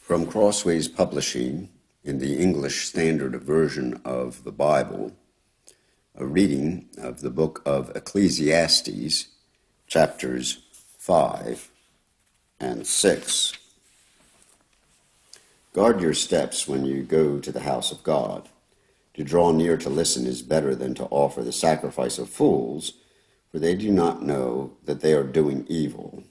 From Crossways Publishing, in the English Standard Version of the Bible, a reading of the book of Ecclesiastes, chapters 5 and 6. Guard your steps when you go to the house of God. To draw near to listen is better than to offer the sacrifice of fools, for they do not know that they are doing evil.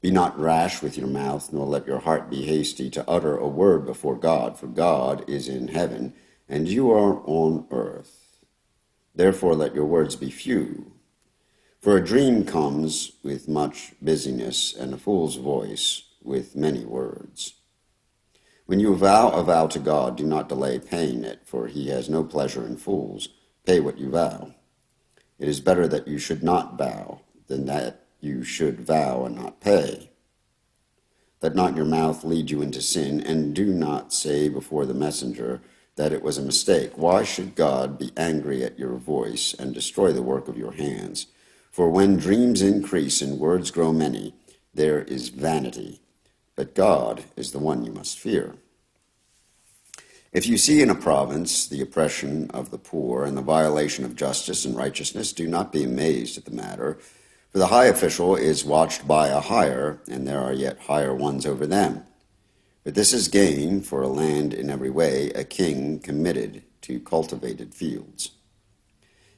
Be not rash with your mouth, nor let your heart be hasty to utter a word before God, for God is in heaven, and you are on earth. Therefore let your words be few. For a dream comes with much busyness, and a fool's voice with many words. When you vow a vow to God, do not delay paying it, for he has no pleasure in fools. Pay what you vow. It is better that you should not vow than that you should vow and not pay. Let not your mouth lead you into sin, and do not say before the messenger that it was a mistake. Why should God be angry at your voice and destroy the work of your hands? For when dreams increase and words grow many, there is vanity. But God is the one you must fear. If you see in a province the oppression of the poor and the violation of justice and righteousness, do not be amazed at the matter. For the high official is watched by a higher, and there are yet higher ones over them. But this is gain for a land in every way, a king committed to cultivated fields.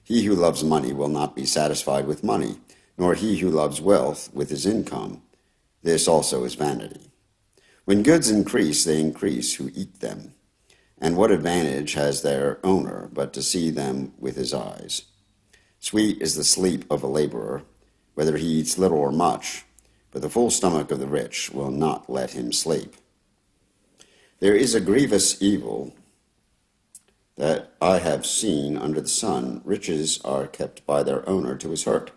He who loves money will not be satisfied with money, nor he who loves wealth with his income. This also is vanity. When goods increase, they increase who eat them. And what advantage has their owner but to see them with his eyes? Sweet is the sleep of a laborer, whether he eats little or much, but the full stomach of the rich will not let him sleep. There is a grievous evil that I have seen under the sun. Riches are kept by their owner to his hurt,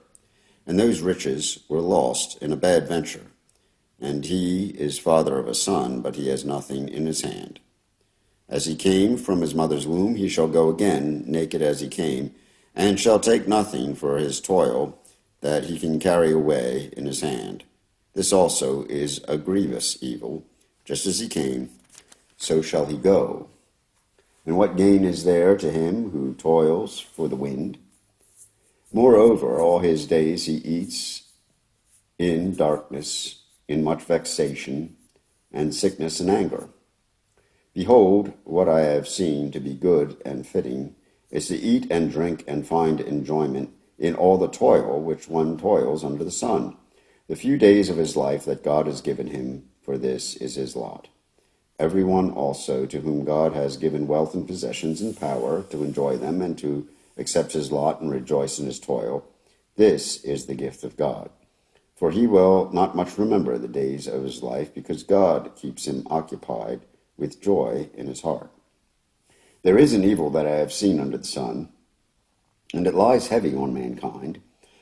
and those riches were lost in a bad venture. And he is father of a son, but he has nothing in his hand. As he came from his mother's womb, he shall go again, naked as he came, and shall take nothing for his toil that he can carry away in his hand. This also is a grievous evil. Just as he came, so shall he go. And what gain is there to him who toils for the wind? Moreover, all his days he eats in darkness, in much vexation, and sickness and anger. Behold, what I have seen to be good and fitting is to eat and drink and find enjoyment in all the toil which one toils under the sun. The few days of his life that God has given him, for this is his lot. Everyone also to whom God has given wealth and possessions and power to enjoy them and to accept his lot and rejoice in his toil, this is the gift of God. For he will not much remember the days of his life, because God keeps him occupied with joy in his heart. There is an evil that I have seen under the sun, and it lies heavy on mankind,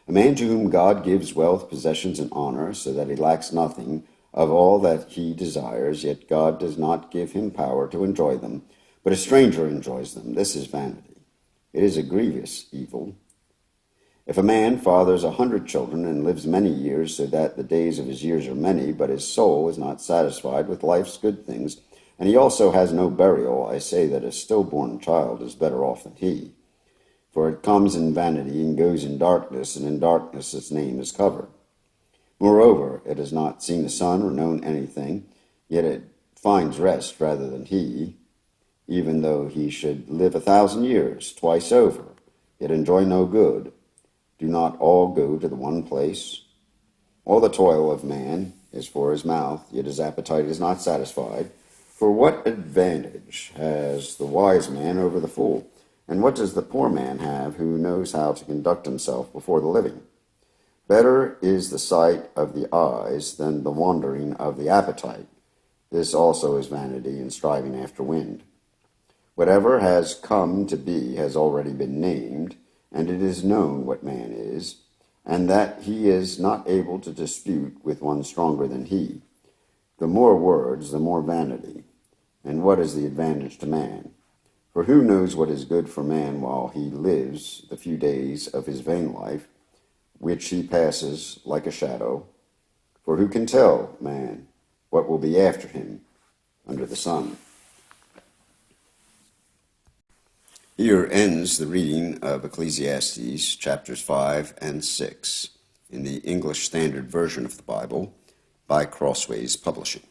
a man to whom God gives wealth, possessions, and honor, so that he lacks nothing of all that he desires, yet God does not give him power to enjoy them, but a stranger enjoys them. This is vanity. It is a grievous evil. If a man fathers 100 children and lives many years, so that the days of his years are many, but his soul is not satisfied with life's good things, and he also has no burial, I say that a stillborn child is better off than he. For it comes in vanity and goes in darkness, and in darkness its name is covered. Moreover, it has not seen the sun or known anything, yet it finds rest rather than he, even though he should live 1,000 years, twice over, yet enjoy no good. Do not all go to the one place? All the toil of man is for his mouth, yet his appetite is not satisfied. For what advantage has the wise man over the fool? And what does the poor man have who knows how to conduct himself before the living? Better is the sight of the eyes than the wandering of the appetite. This also is vanity and striving after wind. Whatever has come to be has already been named, and it is known what man is, and that he is not able to dispute with one stronger than he. The more words, the more vanity. And what is the advantage to man? For who knows what is good for man while he lives the few days of his vain life, which he passes like a shadow? For who can tell man what will be after him? under the sun. Here ends the reading of Ecclesiastes chapters 5 and 6 in the English Standard Version of the Bible by Crossways Publishing.